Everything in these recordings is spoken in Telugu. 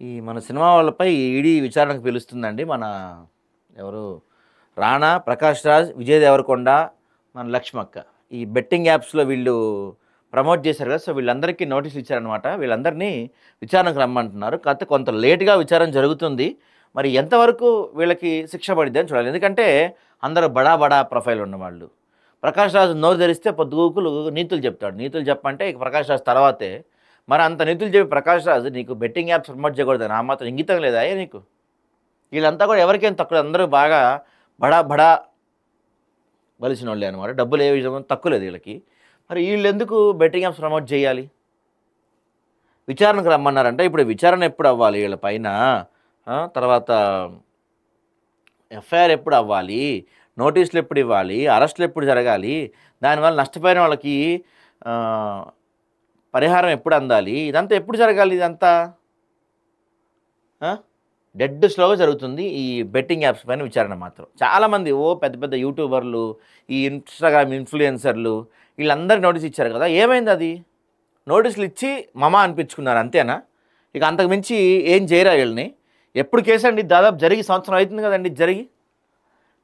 ఈ మన సినిమా వాళ్ళపై ఈడీ విచారణకు పిలుస్తుందండి. మన ఎవరు రానా, ప్రకాష్ రాజ్, విజయ్ దేవరకొండ, మన లక్ష్మక్క. ఈ బెట్టింగ్ యాప్స్‌లో వీళ్ళు ప్రమోట్ చేశారు కదా! సో, వీళ్ళందరికీ నోటీసులు ఇచ్చారనమాట. వీళ్ళందరినీ విచారణకు రమ్మంటున్నారు. కాకపోతే కొంత లేట్‌గా విచారణ జరుగుతుంది. మరి ఎంతవరకు వీళ్ళకి శిక్ష పడిద్దని చూడాలి. ఎందుకంటే అందరూ బడా బడా ప్రొఫైల్ ఉన్నవాళ్ళు. ప్రకాష్ రాజ్ నోరు తెరిస్తే పొద్దుగూకులు నీతులు చెప్తాడు. నీతులు చెప్పంటే ఇక ప్రకాష్ రాజ్ తర్వాతే. మరి అంత నీతులు చెప్పి ప్రకాష్ రాజ్ నీకు బెట్టింగ్ యాప్స్ ప్రమోట్ చేయకూడదని ఆ మాత్రం ఇంగితం లేదా నీకు? వీళ్ళంతా కూడా ఎవరికేం తక్కువ, అందరూ బాగా బడా బడా బలిసిన వాళ్ళే అనమాట. డబ్బులు ఏ విధంగా తక్కువ లేదు వీళ్ళకి. మరి వీళ్ళెందుకు బెట్టింగ్ యాప్స్ ప్రమోట్ చేయాలి? విచారణకు రమ్మన్నారంటే ఇప్పుడు విచారణ ఎప్పుడు అవ్వాలి వీళ్ళ పైన? తర్వాత ఎఫ్ఐఆర్ ఎప్పుడు అవ్వాలి? నోటీసులు ఎప్పుడు ఇవ్వాలి? అరెస్టులు ఎప్పుడు జరగాలి? దానివల్ల నష్టపోయిన వాళ్ళకి పరిహారం ఎప్పుడు అందాలి? ఇదంతా ఎప్పుడు జరగాలి? ఇదంతా డెడ్ స్లోగా జరుగుతుంది ఈ బెట్టింగ్ యాప్స్ పైన విచారణ మాత్రం. చాలామంది పెద్ద పెద్ద యూట్యూబర్లు, ఈ ఇన్స్టాగ్రామ్ ఇన్ఫ్లుయెన్సర్లు వీళ్ళందరికీ నోటీస్ ఇచ్చారు కదా, ఏమైంది అది? నోటీసులు ఇచ్చి మమా అనిపించుకున్నారు అంతేనా? ఇక అంతకుమించి ఏం చేయరా వీళ్ళని? ఎప్పుడు కేసు అండి? దాదాపు జరిగి సంవత్సరం అవుతుంది కదండి జరిగి.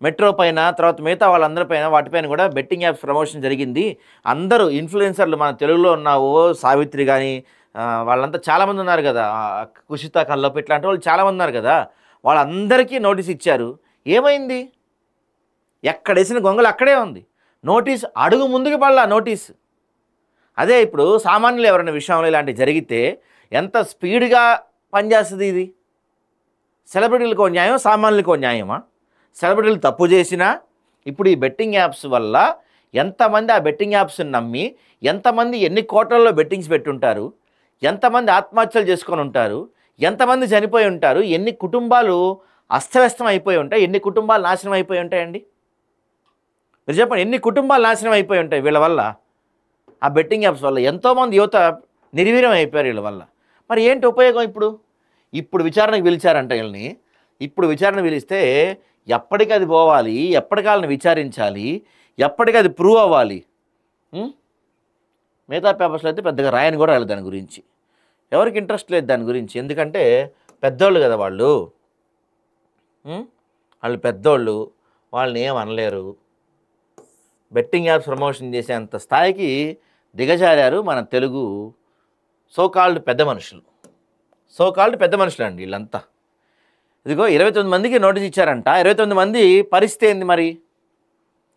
మెట్రో పైన, తర్వాత మిగతా వాళ్ళందరిపైన వాటిపైన కూడా బెట్టింగ్ యాప్స్ ప్రమోషన్ జరిగింది. అందరూ ఇన్ఫ్లుయెన్సర్లు మన తెలుగులో ఉన్న సావిత్రి కానీ వాళ్ళంతా చాలామంది ఉన్నారు కదా, కుషిత కల్లోపు ఇట్లాంటి వాళ్ళు చాలామంది ఉన్నారు కదా, వాళ్ళందరికీ నోటీస్ ఇచ్చారు. ఏమైంది? ఎక్కడేసిన గొంగలు అక్కడే ఉంది. నోటీస్ అడుగు ముందుకు పడలా నోటీస్. అదే ఇప్పుడు సామాన్యులు ఎవరైనా విషయంలో ఇలాంటివి జరిగితే ఎంత స్పీడ్గా పనిచేస్తుంది ఇది? సెలబ్రిటీలకు న్యాయం, సామాన్యులకు న్యాయమా? సెలబ్రిటీలు తప్పు చేసినా ఇప్పుడు ఈ బెట్టింగ్ యాప్స్ వల్ల ఎంతమంది ఆ బెట్టింగ్ యాప్స్ని నమ్మి, ఎంతమంది ఎన్ని కోట్లలో బెట్టింగ్స్ పెట్టుంటారు, ఎంతమంది ఆత్మహత్యలు చేసుకొని ఉంటారు, ఎంతమంది చనిపోయి ఉంటారు, ఎన్ని కుటుంబాలు అస్తవ్యస్తం అయిపోయి ఉంటాయి, ఎన్ని కుటుంబాలు నాశనం అయిపోయి ఉంటాయండి? మీరు చెప్పండి, ఎన్ని కుటుంబాలు నాశనం అయిపోయి ఉంటాయి వీళ్ళ వల్ల? ఆ బెట్టింగ్ యాప్స్ వల్ల ఎంతోమంది యువత నిర్వీర్యం అయిపోయారు వీళ్ళ వల్ల. మరి ఏంటి ఉపయోగం ఇప్పుడు? ఇప్పుడు విచారణకు పిలిచారంట వీళ్ళని. ఇప్పుడు విచారణ పిలిస్తే ఎప్పటికీ అది పోవాలి, ఎప్పటికాలని విచారించాలి, ఎప్పటికీ అది ప్రూవ్ అవ్వాలి. మిగతా పేపర్స్లో అయితే పెద్దగా రాయని కూడా రాలేదు దాని గురించి. ఎవరికి ఇంట్రెస్ట్ లేదు దాని గురించి. ఎందుకంటే పెద్దోళ్ళు కదా వాళ్ళు పెద్దోళ్ళు, వాళ్ళని ఏం అనలేరు. బెట్టింగ్ యాప్స్ ప్రమోషన్ చేసేంత స్థాయికి దిగజారారు మన తెలుగు సోకాల్డ్ పెద్ద మనుషులు. సోకాల్డ్ పెద్ద మనుషులు అండి వీళ్ళంతా. ఇదిగో 29 మందికి నోటీస్ ఇచ్చారంట. 29 మంది పరిస్థితి ఏంది మరి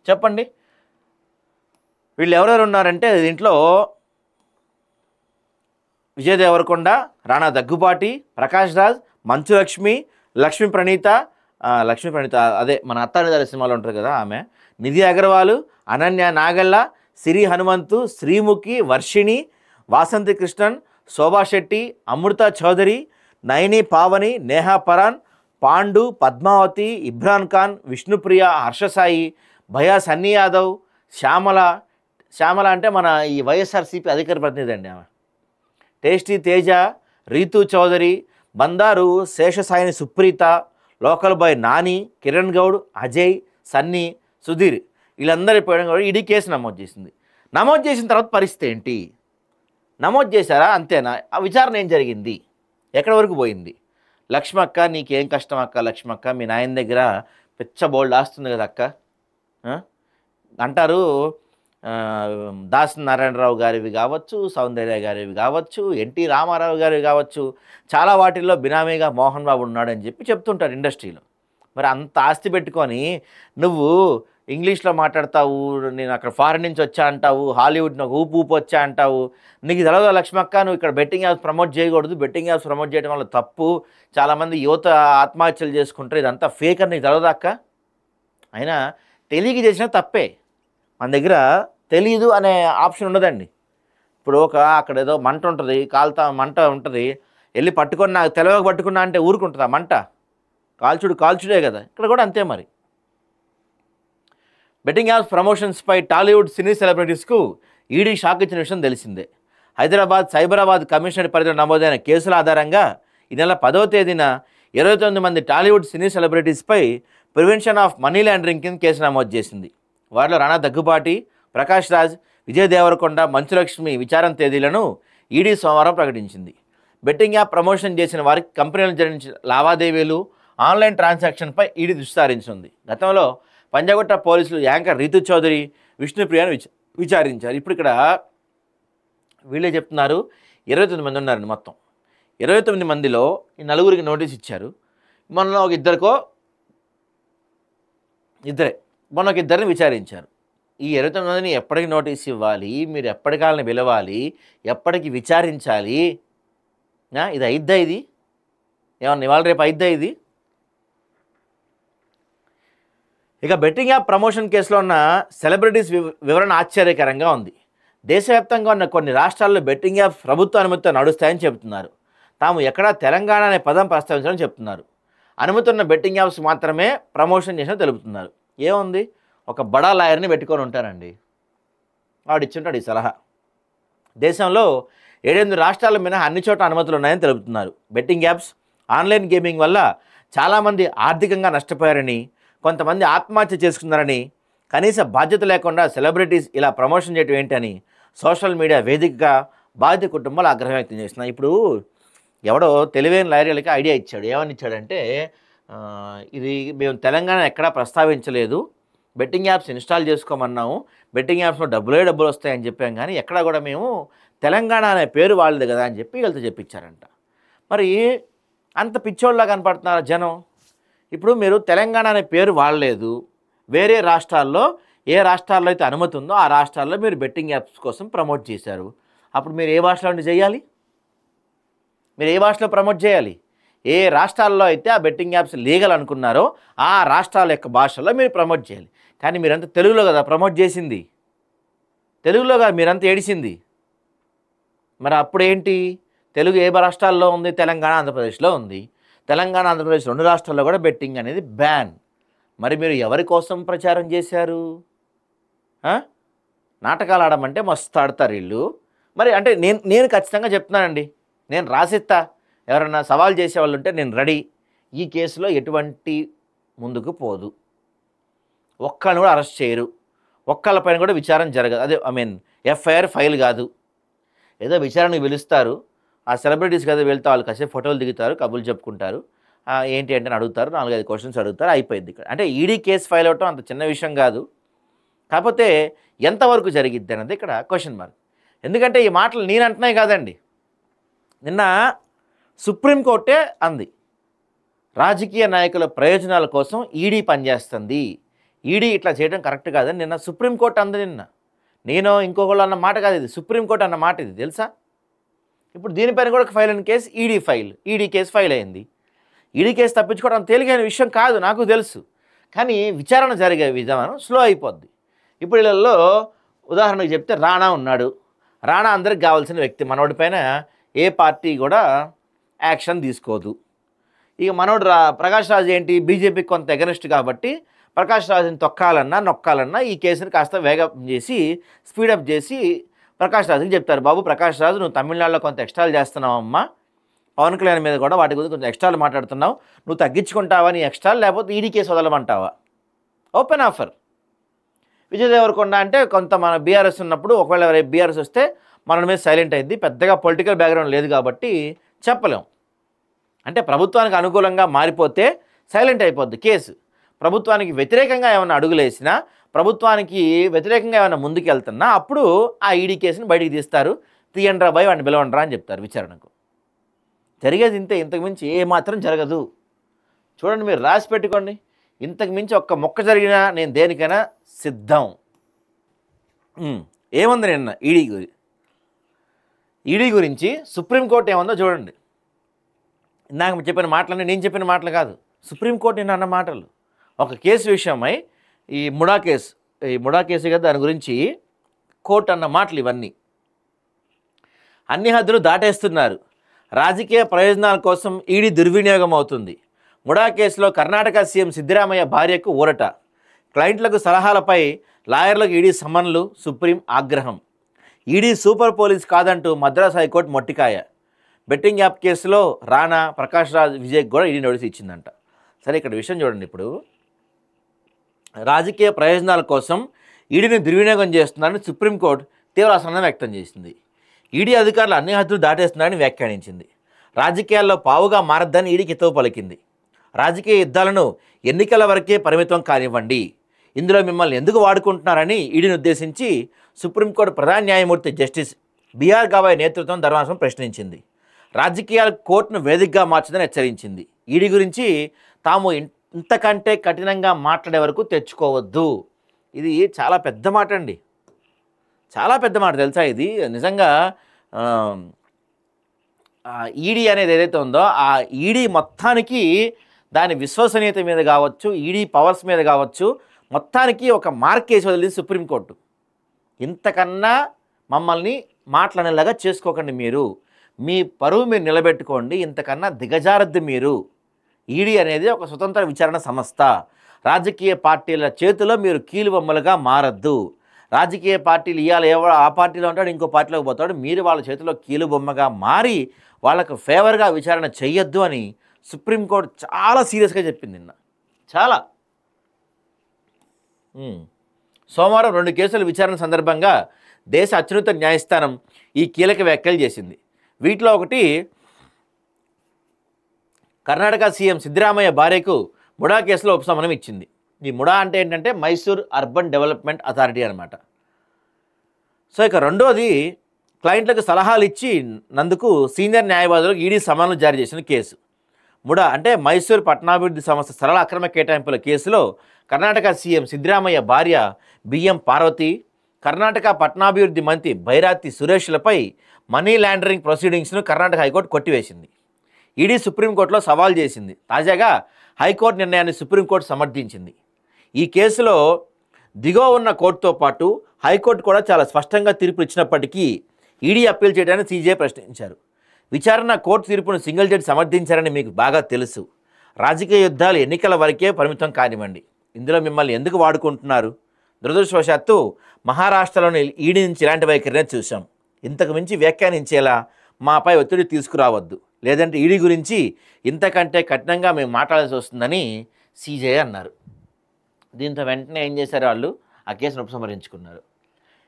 చెప్పండి? వీళ్ళు ఎవరెవరు ఉన్నారంటే దీంట్లో విజయ్ దేవరకొండ, రాణా దగ్గుపాటి, ప్రకాష్ రాజ్, మంచు లక్ష్మి, లక్ష్మీ ప్రణీత అదే మన అత్తానిదారి సినిమాలో ఉంటుంది కదా ఆమె, నిధి అగర్వాల్, అనన్య నాగల్ల, సిరి హనుమంతు, శ్రీముఖి, వర్షిణి, వాసంతి కృష్ణన్, శోభా శెట్టి, అమృత చౌదరి, నయని పావని, నేహా పరాన్, పాండు, పద్మావతి, ఇబ్రాన్ ఖాన్, విష్ణుప్రియ, హర్షసాయి, భయా సన్నీ యాదవ్, శ్యామల అంటే మన ఈ వైఎస్ఆర్సీపీ అధికార ప్రతినిధి అండి ఆమె, టేస్టీ తేజ, రీతు చౌదరి, బందారు శేషసాయిని సుప్రీత, లోకల్ బాయ్ నాని, కిరణ్ గౌడ్, అజయ్, సన్నీ, సుధీర్ వీళ్ళందరి పోయడం కూడా ఈడీ కేసు నమోదు చేసింది. నమోదు చేసిన తర్వాత పరిస్థితి ఏంటి? నమోదు చేశారా అంతేనా? ఆ విచారణ ఏం జరిగింది? ఎక్కడి వరకు పోయింది? లక్ష్మక్క నీకేం కష్టం అక్క? లక్ష్మక్క మీ నాయన దగ్గర పిచ్చ బోల్డ్ ఆస్తుంది కదా అక్క అంటారు. దాస్ నారాయణరావు గారివి కావచ్చు, సౌందర్య గారివి కావచ్చు, ఎన్టీ రామారావు గారివి కావచ్చు, చాలా వాటిల్లో బినామీగా మోహన్ బాబు ఉన్నాడని చెప్తుంటారు ఇండస్ట్రీలో. మరి అంత ఆస్తి పెట్టుకొని నువ్వు ఇంగ్లీష్లో మాట్లాడతావు, నేను అక్కడ ఫారిన్ నుంచి వచ్చా అంటావు, హాలీవుడ్ నాకు ఊపు వచ్చా అంటావు. నీకు తెలవదా లక్ష్మక్క నువ్వు ఇక్కడ బెట్టింగ్ యాప్స్ ప్రమోట్ చేయకూడదు, బెట్టింగ్ యాప్స్ ప్రమోట్ చేయడం వల్ల తప్పు, చాలామంది యువత ఆత్మహత్యలు చేసుకుంటారు, ఇదంతా ఫేక్ అని నీకు తెలవదా అక్క? అయినా తెలియక చేసినా తప్పే. మన దగ్గర తెలీదు అనే ఆప్షన్ ఉండదండి. ఇప్పుడు అక్కడ ఏదో మంట ఉంటుంది, మంట ఉంటుంది, వెళ్ళి పట్టుకొని నాకు తెలవక పట్టుకున్నా అంటే ఊరుకుంటుందా మంట? కాల్చుడే కదా. ఇక్కడ కూడా అంతే. మరి బెట్టింగ్ యాప్స్ ప్రమోషన్స్పై టాలీవుడ్ సినీ సెలబ్రిటీస్కు ఈడీ షాక్ ఇచ్చిన విషయం తెలిసిందే. హైదరాబాద్ సైబరాబాద్ కమిషనర్ పరిధిలో నమోదైన కేసుల ఆధారంగా ఈ నెల 10వ తేదీన 29 మంది టాలీవుడ్ సినీ సెలబ్రిటీస్పై ప్రివెన్షన్ ఆఫ్ మనీ లాండరింగ్ కింద కేసు నమోదు చేసింది. వారిలో రాణా దగ్గుపాటి, ప్రకాష్ రాజ్, విజయ్ దేవరకొండ, మంచు లక్ష్మి విచారణ తేదీలను ఈడీ సోమవారం ప్రకటించింది. బెట్టింగ్ యాప్ ప్రమోషన్ చేసిన వారికి కంపెనీలు జరిగిన లావాదేవీలు ఆన్లైన్ ట్రాన్సాక్షన్పై ఈడీ దృష్టి సారించింది. గతంలో పంజాగుట్ట పోలీసులు యాంకర్ రీతు చౌదరి, విష్ణుప్రియను విచారించారు. ఇప్పుడు ఇక్కడ వీళ్ళే చెప్తున్నారు 29 మంది ఉన్నారండి. మొత్తం 29 మందిలో ఈ నలుగురికి నోటీస్ ఇచ్చారు. మొన్న ఒక ఇద్దరిని విచారించారు. ఈ 29 మందిని ఎప్పటికి నోటీస్ ఇవ్వాలి, మీరు ఎప్పటికాలని పిలవాలి, ఎప్పటికి విచారించాలి? ఇది అయిద్దా? ఇది ఏమన్నా ఇవాళ రేపు అయిద్దా ఇది? ఇక బెట్టింగ్ యాప్ ప్రమోషన్ కేసులో ఉన్న సెలబ్రిటీస్ వివరణ ఆశ్చర్యకరంగా ఉంది. దేశవ్యాప్తంగా ఉన్న కొన్ని రాష్ట్రాల్లో బెట్టింగ్ యాప్స్ ప్రభుత్వ అనుమతితో నడుస్తాయని చెబుతున్నారు. తాము ఎక్కడా తెలంగాణ అనే పదం ప్రస్తావించాలని చెప్తున్నారు. అనుమతి ఉన్న బెట్టింగ్ యాప్స్ మాత్రమే ప్రమోషన్ చేసినా తెలుపుతున్నారు. ఏముంది, ఒక బడా లాయర్ని పెట్టుకొని ఉంటారండి, వాడు ఇచ్చుంటాడు ఈ సలహా. దేశంలో 7 రాష్ట్రాల మినహా అన్ని చోట్ల అనుమతులు ఉన్నాయని తెలుపుతున్నారు. బెట్టింగ్ యాప్స్, ఆన్లైన్ గేమింగ్ వల్ల చాలామంది ఆర్థికంగా నష్టపోయారని, కొంతమంది ఆత్మహత్య చేసుకున్నారని, కనీస బాధ్యత లేకుండా సెలబ్రిటీస్ ఇలా ప్రమోషన్ చేయటం ఏంటని సోషల్ మీడియా వేదికగా బాధిత కుటుంబాలు ఆగ్రహం వ్యక్తం చేస్తున్నాయి. ఇప్పుడు ఎవడో తెలివైన లాయర్లకి ఐడియా ఇచ్చాడు. ఏమని ఇచ్చాడంటే, ఇది మేము తెలంగాణ ఎక్కడా ప్రస్తావించలేదు, బెట్టింగ్ యాప్స్ ఇన్స్టాల్ చేసుకోమన్నాము, బెట్టింగ్ యాప్స్లో డబ్బులు వస్తాయని చెప్పాం, కానీ ఎక్కడా కూడా మేము తెలంగాణ అనే పేరు వాళ్ళది కదా అని చెప్పి వీళ్ళతో చెప్పించారంట. మరి అంత పిచ్చోళ్ళలా కనపడుతున్నారు జనం. ఇప్పుడు మీరు తెలంగాణ అనే పేరు వాడలేదు, వేరే రాష్ట్రాల్లో ఏ రాష్ట్రాల్లో అయితే అనుమతి ఉందో ఆ రాష్ట్రాల్లో మీరు బెట్టింగ్ యాప్స్ కోసం ప్రమోట్ చేశారు. అప్పుడు మీరు ఏ భాషలో చేయాలి? మీరు ఏ భాషలో ప్రమోట్ చేయాలి? ఏ రాష్ట్రాల్లో అయితే ఆ బెట్టింగ్ యాప్స్ లీగల్ అనుకున్నారో ఆ రాష్ట్రాల యొక్క భాషలో మీరు ప్రమోట్ చేయాలి. కానీ మీరంతా తెలుగులో కదా ప్రమోట్ చేసింది, తెలుగులో కదా మీరంతా ఏడిసింది. మరి అప్పుడేంటి? తెలుగు ఏ రాష్ట్రాల్లో ఉంది? తెలంగాణ, ఆంధ్రప్రదేశ్లో ఉంది. తెలంగాణ, ఆంధ్రప్రదేశ్ 2 రాష్ట్రాల్లో కూడా బెట్టింగ్ అనేది బ్యాన్. మరి మీరు ఎవరి కోసం ప్రచారం చేశారు? నాటకాలు ఆడమంటే మస్తు ఆడతారు వీళ్ళు. మరి అంటే నేను ఖచ్చితంగా చెప్తున్నానండి, నేను రాసిస్తా, ఎవరన్నా సవాల్ చేసేవాళ్ళు ఉంటే నేను రెడీ. ఈ కేసులో ఎటువంటి ముందుకు పోదు, ఒక్కళ్ళని కూడా అరెస్ట్ చేయరు, ఒక్కళ్ళపైన కూడా విచారణ జరగదు. అదే ఎఫ్ఐఆర్ ఫైల్ కాదు. ఏదో విచారణకు పిలుస్తారు, ఆ సెలబ్రిటీస్ కదా వెళ్తే వాళ్ళు కాసేపు ఫోటోలు దిగుతారు, కబుర్లు చెప్పుకుంటారు, ఏంటి అంటే అడుగుతారు, 4-5 క్వశ్చన్స్ అడుగుతారు, అయిపోయింది ఇక్కడ. అంటే ఈడీ కేసు ఫైల్ అవ్వటం అంత చిన్న విషయం కాదు. కాకపోతే ఎంతవరకు జరిగిద్ది అన్నది ఇక్కడ క్వశ్చన్ మార్క్. ఎందుకంటే ఈ మాటలు నేను అంటున్నాయి కాదండి, నిన్న సుప్రీంకోర్టే అంది, రాజకీయ నాయకుల ప్రయోజనాల కోసం ఈడీ పనిచేస్తుంది, ఈడీ ఇట్లా చేయడం కరెక్ట్ కాదని నిన్న సుప్రీంకోర్టు అంది. నిన్న నేను ఇంకొకళ్ళు అన్న మాట కాదు, ఇది సుప్రీంకోర్టు అన్న మాట, ఇది తెలుసా? ఇప్పుడు దీనిపైన కూడా ఫైల్ అయిన కేసు ఈడీ కేసు ఫైల్ అయింది. ఈడీ కేసు తప్పించుకోవడం తేలికైన విషయం కాదు, నాకు తెలుసు. కానీ విచారణ జరిగే విధానం స్లో అయిపోద్ది. ఇప్పుడు వీళ్ళల్లో ఉదాహరణకు చెప్తే రాణా ఉన్నాడు. రాణా అందరికి కావాల్సిన వ్యక్తి. మనోడి పైన ఏ పార్టీ కూడా యాక్షన్ తీసుకోదు. ఇక మనోడు ప్రకాష్ రాజ్ ఏంటి, బీజేపీకి కొంత ఎగనెస్ట్ కాబట్టి ప్రకాష్ రాజ్ని నొక్కాలన్నా ఈ కేసుని కాస్త వేగం చేసి స్పీడప్ చేసి ప్రకాష్ రాజ్కి చెప్తారు, బాబు ప్రకాష్ రాజు నువ్వు తమిళనాడులో కొంత ఎక్స్ట్రాలు చేస్తున్నావు అమ్మా, పవన్ కళ్యాణ్ మీద కూడా వాటి గురించి కొంచెం ఎక్స్ట్రాలు మాట్లాడుతున్నావు, నువ్వు తగ్గించుకుంటావా నీ ఎక్స్ట్రాలు, లేకపోతే ఈడీ కేసు వదలమంటావా? Open offer. విజయ్ దేవరకొండ అంటే కొంత మన బీఆర్ఎస్ ఉన్నప్పుడు ఒకవేళ రేపు బీఆర్ఎస్ వస్తే మన మీద సైలెంట్ అయింది, పెద్దగా పొలిటికల్ బ్యాక్గ్రౌండ్ లేదు కాబట్టి చెప్పలేం. అంటే ప్రభుత్వానికి అనుకూలంగా మారిపోతే సైలెంట్ అయిపోద్ది కేసు. ప్రభుత్వానికి వ్యతిరేకంగా ఏమైనా అడుగులేసినా, ప్రభుత్వానికి వ్యతిరేకంగా ఏమైనా ముందుకు వెళ్తున్నా అప్పుడు ఆ ఈడీ కేసుని బయటికి తీస్తారు, తీయండ్రా బాయ్ వాడిని పిలవండ్రా అని చెప్తారు విచారణకు. జరిగేది ఇంతే, ఇంతకుమించి ఏమాత్రం జరగదు. చూడండి, మీరు రాసి పెట్టుకోండి, ఇంతకుమించి ఒక్క మొక్క జరిగినా నేను దేనికైనా సిద్ధం. ఏముంది నిన్న ఈడీ గురించి సుప్రీంకోర్టు ఏముందో చూడండి. ఇందాక చెప్పిన మాటలన్నీ నేను చెప్పిన మాటలు కాదు, సుప్రీంకోర్టు నిన్న అన్న మాటలు. ఒక కేసు విషయమై ఈ ముడా కేసు కదా, దాని గురించి కోర్టు అన్న మాటలు ఇవన్నీ. అన్ని హద్దులు దాటేస్తున్నారు, రాజకీయ ప్రయోజనాల కోసం ఈడీ దుర్వినియోగం అవుతుంది. ముడా కేసులో కర్ణాటక సీఎం సిద్ధరామయ్య భార్యకు ఊరట. క్లయింట్లకు సలహాలపై లాయర్లకు ఈడీ సమన్లు, సుప్రీం ఆగ్రహం. ఈడీ సూపర్ పోలీస్ కాదంటూ మద్రాస్ హైకోర్టు మొట్టికాయ. బెట్టింగ్ యాప్ కేసులో రాణా, ప్రకాష్ రాజ్, విజయ్కి కూడా ఈడీ నోటీస్ ఇచ్చిందంట. సరే, ఇక్కడ విషయం చూడండి. ఇప్పుడు రాజకీయ ప్రయోజనాల కోసం ఈడీని దుర్వినియోగం చేస్తున్నారని సుప్రీంకోర్టు తీవ్ర అసహనం వ్యక్తం చేసింది. ఈడీ అధికారులు అన్ని హద్దులు దాటేస్తున్నారని వ్యాఖ్యానించింది. రాజకీయాల్లో పావుగా మారద్దని ఈడీకి హితవు పలికింది. రాజకీయ యుద్ధాలను ఎన్నికల వరకే పరిమితం కానివ్వండి, ఇందులో మిమ్మల్ని ఎందుకు వాడుకుంటున్నారని ఈడీని ఉద్దేశించి సుప్రీంకోర్టు ప్రధాన న్యాయమూర్తి జస్టిస్ బిఆర్ గవాయ్ నేతృత్వం ధర్మాసనం ప్రశ్నించింది. రాజకీయాల కోర్టును వేదికగా మార్చదని హెచ్చరించింది. ఈడీ గురించి తాము ఇంతకంటే కఠినంగా మాట్లాడే వరకు తెచ్చుకోవద్దు. ఇది చాలా పెద్ద మాట అండి, చాలా పెద్ద మాట తెలుసా. ఇది నిజంగా ఈడీ అనేది ఏదైతే ఉందో ఆ ఈడీ మొత్తానికి దాని విశ్వసనీయత మీద కావచ్చు, ఈడీ పవర్స్ మీద కావచ్చు, మొత్తానికి ఒక మార్క్ వేసి వదిలింది సుప్రీంకోర్టు. ఇంతకన్నా మమ్మల్ని మాట్లాడేలాగా చేసుకోకండి, మీరు మీ పరువు మీరు నిలబెట్టుకోండి, ఇంతకన్నా దిగజారద్దు మీరు. ఈడీ అనేది ఒక స్వతంత్ర విచారణ సంస్థ. రాజకీయ పార్టీల చేతిలో మీరు కీలుబొమ్మలుగా మారద్దు. రాజకీయ పార్టీలు ఇవాళ ఆ పార్టీలో ఉంటాడు, ఇంకో పార్టీలోకి పోతాడు, మీరు వాళ్ళ చేతిలో కీలుబొమ్మగా మారి వాళ్ళకు ఫేవర్గా విచారణ చెయ్యొద్దు అని సుప్రీంకోర్టు చాలా సీరియస్గా చెప్పింది నిన్న. చాలా సోమవారం 2 కేసుల విచారణ సందర్భంగా దేశ అత్యున్నత న్యాయస్థానం ఈ కీలక వ్యాఖ్యలు చేసింది. వీటిలో ఒకటి, కర్ణాటక సీఎం సిద్ధరామయ్య భార్యకు ముడా కేసులో ఉపశమనం ఇచ్చింది. ఈ ముడా అంటే ఏంటంటే మైసూర్ అర్బన్ డెవలప్మెంట్ అథారిటీ అనమాట. సో ఇక రెండోది, క్లయింట్లకు సలహాలు ఇచ్చి నందుకు సీనియర్ న్యాయవాదులకు ఈడీ సమన్లు జారీ చేసిన కేసు. ముడా అంటే మైసూర్ పట్టణాభివృద్ధి సంస్థ సరళ అక్రమ కేటాయింపుల కేసులో కర్ణాటక సీఎం సిద్ధరామయ్య భార్య బిఎం పార్వతి, కర్ణాటక పట్టణాభివృద్ధి మంత్రి బైరాతి సురేష్లపై మనీ లాండరింగ్ ప్రొసీడింగ్స్ను కర్ణాటక హైకోర్టు కొట్టివేసింది. ఈడీ సుప్రీంకోర్టులో సవాల్ చేసింది. తాజాగా హైకోర్టు నిర్ణయాన్ని సుప్రీంకోర్టు సమర్థించింది. ఈ కేసులో దిగువ ఉన్న కోర్టుతో పాటు హైకోర్టు కూడా చాలా స్పష్టంగా తీర్పు ఇచ్చినప్పటికీ ఈడీ అప్పీల్ చేయడానికి సీజే ప్రశ్నించారు. విచారణ కోర్టు తీర్పును సింగిల్ జడ్జి సమర్థించారని మీకు బాగా తెలుసు. రాజకీయ యుద్ధాలు ఎన్నికల వరకే పరిమితం కానివ్వండి, ఇందులో మిమ్మల్ని ఎందుకు వాడుకుంటున్నారు? దురదృష్టవశాత్తు మహారాష్ట్రలోని ఈడీ నుంచి ఇలాంటి వైఖరినే చూసాం. ఇంతకు మించి వ్యాఖ్యానించేలా మాపై ఒత్తిడి తీసుకురావద్దు, లేదంటే ఈడీ గురించి ఇంతకంటే కఠినంగా మేము మాట్లాడాల్సి వస్తుందని సీజే అన్నారు. దీంతో వెంటనే ఏం చేశారు, వాళ్ళు ఆ కేసును ఉపసంహరించుకున్నారు.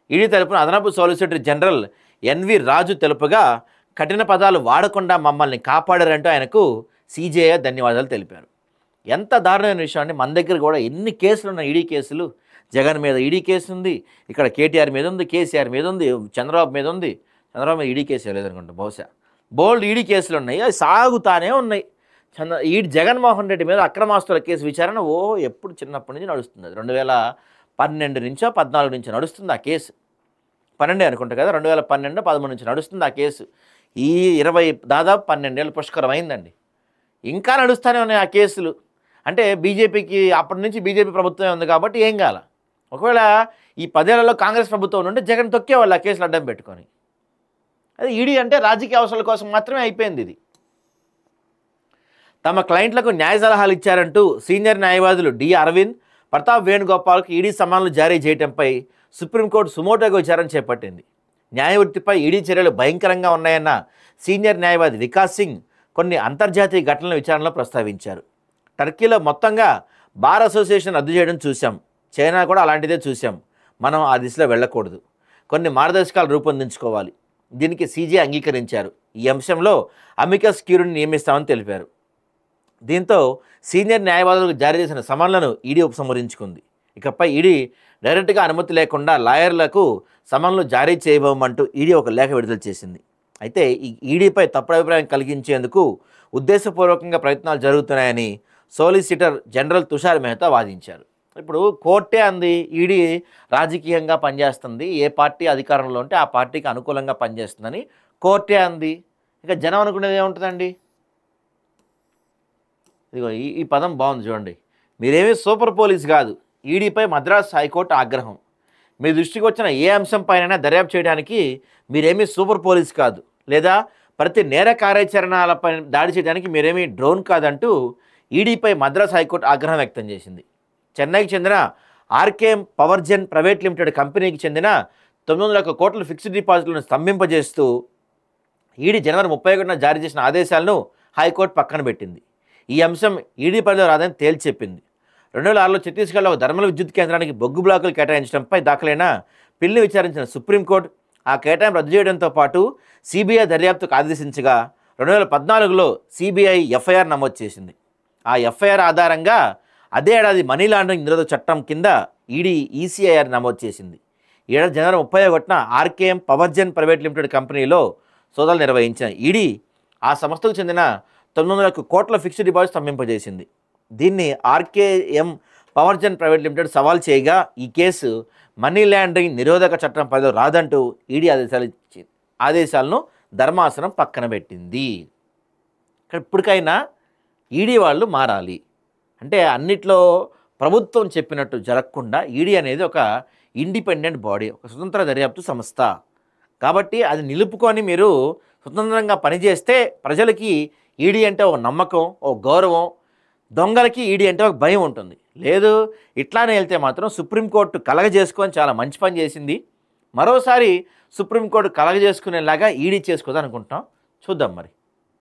ఈడీ తరపున అదనపు సాలిసిటర్ జనరల్ ఎన్వి రాజు తెలుపుగా, కఠిన పదాలు వాడకుండా మమ్మల్ని కాపాడారంటూ ఆయనకు సీజేఐ ధన్యవాదాలు తెలిపారు. ఎంత దారుణమైన విషయం అండి. మన దగ్గర కూడా ఎన్ని కేసులు ఉన్నాయి, ఈడీ కేసులు. జగన్ మీద ఈడీ కేసు ఉంది, ఇక్కడ కేటీఆర్ మీద ఉంది, కేసీఆర్ మీద ఉంది, చంద్రబాబు మీద ఉంది. చంద్రబాబు మీద ఈడీ కేసు లేదనుకుంటా, బహుశా బోల్డ్ ఈడీ కేసులు ఉన్నాయి, అవి సాగుతానే ఉన్నాయి. జగన్మోహన్ రెడ్డి మీద అక్రమాస్తుల కేసు విచారణ ఎప్పుడు చిన్నప్పటి నుంచి నడుస్తుంది. అది 2012 నుంచో 14 నుంచి నడుస్తుంది ఆ కేసు. 12 అనుకుంటా కదా, 2012, 13 నుంచి నడుస్తుంది ఆ కేసు. ఈ 20 దాదాపు 12 ఏళ్ళు పుష్కరం అయిందండి. ఇంకా నడుస్తూనే ఉన్నాయి ఆ కేసులు. అంటే బీజేపీకి అప్పటి నుంచి బీజేపీ ప్రభుత్వమే ఉంది కాబట్టి ఏం కాల. ఒకవేళ ఈ 10 ఏళ్లలో కాంగ్రెస్ ప్రభుత్వం ఉంటే జగన్ తొక్కేవాళ్ళు ఆ కేసులు అడ్డం పెట్టుకొని. అది ఈడీ అంటే రాజకీయ అవసరాల కోసం మాత్రమే అయిపోయింది ఇది. తమ క్లయింట్లకు న్యాయ సలహాలు ఇచ్చారంటూ సీనియర్ న్యాయవాదులు డి అరవింద్, ప్రతాప్ వేణుగోపాల్కు ఈడీ సమన్లు జారీ చేయడంపై సుప్రీంకోర్టు సుమోటోగా విచారణ చేపట్టింది. న్యాయవృత్తిపై ఈడీ చర్యలు భయంకరంగా ఉన్నాయన్న సీనియర్ న్యాయవాది వికాస్ సింగ్ కొన్ని అంతర్జాతీయ ఘటనల విచారణలో ప్రస్తావించారు. టర్కీలో మొత్తంగా బార్ అసోసియేషన్ రద్దు చేయడం చూసాం, చైనా కూడా అలాంటిదే చూసాం. మనం ఆ దిశలో వెళ్ళకూడదు, కొన్ని మార్గదర్శకాలు రూపొందించుకోవాలి. దీనికి సీజే అంగీకరించారు. ఈ అంశంలో అమికస్ క్యూరీని నియమిస్తామని తెలిపారు. దీంతో సీనియర్ న్యాయవాదులకు జారీ చేసిన సమన్లను ఈడీ ఉపసంహరించుకుంది. ఇకపై ఈడీ డైరెక్ట్గా అనుమతి లేకుండా లాయర్లకు సమన్లు జారీ చేయబోమంటూ ఈడీ ఒక లేఖ విడుదల చేసింది. అయితే ఈ ఈడీపై తప్పుడు అభిప్రాయం కలిగించేందుకు ఉద్దేశపూర్వకంగా ప్రయత్నాలు జరుగుతున్నాయని సోలిసిటర్ జనరల్ తుషార్ మెహతా వాదించారు. ఇప్పుడు కోర్టే అంది ఈడీ రాజకీయంగా పనిచేస్తుంది, ఏ పార్టీ అధికారంలో ఉంటే ఆ పార్టీకి అనుకూలంగా పనిచేస్తుందని కోర్టే అంది. ఇక జనం అనుకునేది ఏముంటుందండి? ఇదిగో ఈ పదం బాగుంది చూడండి. మీరేమీ సూపర్ పోలీస్ కాదు. ఈడీపై మద్రాస్ హైకోర్టు ఆగ్రహం. మీ దృష్టికి వచ్చిన ఏ అంశం పైన దర్యాప్తు చేయడానికి మీరేమీ సూపర్ పోలీస్ కాదు, లేదా ప్రతి నేర కార్యాచరణలపై దాడి చేయడానికి మీరేమీ డ్రోన్ కాదంటూ ఈడీపై మద్రాస్ హైకోర్టు ఆగ్రహం వ్యక్తం చేసింది. చెన్నైకి చెందిన ఆర్కేఎం పవర్జెన్ ప్రైవేట్ లిమిటెడ్ కంపెనీకి చెందిన 900 కోట్ల ఫిక్స్డ్ డిపాజిట్లను స్తంభింపజేస్తూ ఈడీ జనవరి 31న జారీ చేసిన ఆదేశాలను హైకోర్టు పక్కన పెట్టింది. ఈ అంశం ఈడీ పరిధిలో రాదని తేల్చి చెప్పింది. 2006లో ఛత్తీస్గఢ్లో ఒక థర్మల్ విద్యుత్ కేంద్రానికి బొగ్గు బ్లాకులు కేటాయించడంపై దాఖలైన పిల్ని విచారించిన సుప్రీంకోర్టు ఆ కేటాయింపు రద్దు చేయడంతో పాటు సిబిఐ దర్యాప్తుకు ఆదేశించగా 2014లో సిబిఐ ఎఫ్ఐఆర్ నమోదు చేసింది. ఆ ఎఫ్ఐఆర్ ఆధారంగా అదే ఏడాది మనీ లాండరింగ్ నిరోధక చట్టం కింద ఈడీ ఈసీఐఆర్ నమోదు చేసింది. ఈ ఏడాది జనవరి 31న ఆర్కేఎం పవర్జెన్ ప్రైవేట్ లిమిటెడ్ కంపెనీలో సోదాలు నిర్వహించిన ఈడీ ఆ సంస్థకు చెందిన 900 కోట్ల ఫిక్స్డ్ డిపాజిట్ స్తంభింపజేసింది. దీన్ని ఆర్కేఎం పవర్జెన్ ప్రైవేట్ లిమిటెడ్ సవాల్ చేయగా ఈ కేసు మనీ లాండరింగ్ నిరోధక చట్టం పరిధిలో రాదంటూ ఈడీ ఆదేశాలను ధర్మాసనం పక్కన పెట్టింది. ఇక్కడ ఇప్పటికైనా ఈడీ వాళ్ళు మారాలి. అంటే అన్నిట్లో ప్రభుత్వం చెప్పినట్టు జరగకుండా ఈడీ అనేది ఒక ఇండిపెండెంట్ బాడీ, ఒక స్వతంత్ర దర్యాప్తు సంస్థ. కాబట్టి అది నిలుపుకొని మీరు స్వతంత్రంగా పనిచేస్తే ప్రజలకి ఈడీ అంటే ఒక నమ్మకం, ఒక గౌరవం, దొంగలకి ఈడీ అంటే ఒక భయం ఉంటుంది. లేదు ఇట్లానే వెళ్తే మాత్రం సుప్రీంకోర్టు కలగజేసుకొని చాలా మంచి పని చేసింది. మరోసారి సుప్రీంకోర్టు కలగజేసుకునేలాగా ఈడీ చేసుకోదు అనుకుంటాం. చూద్దాం మరి.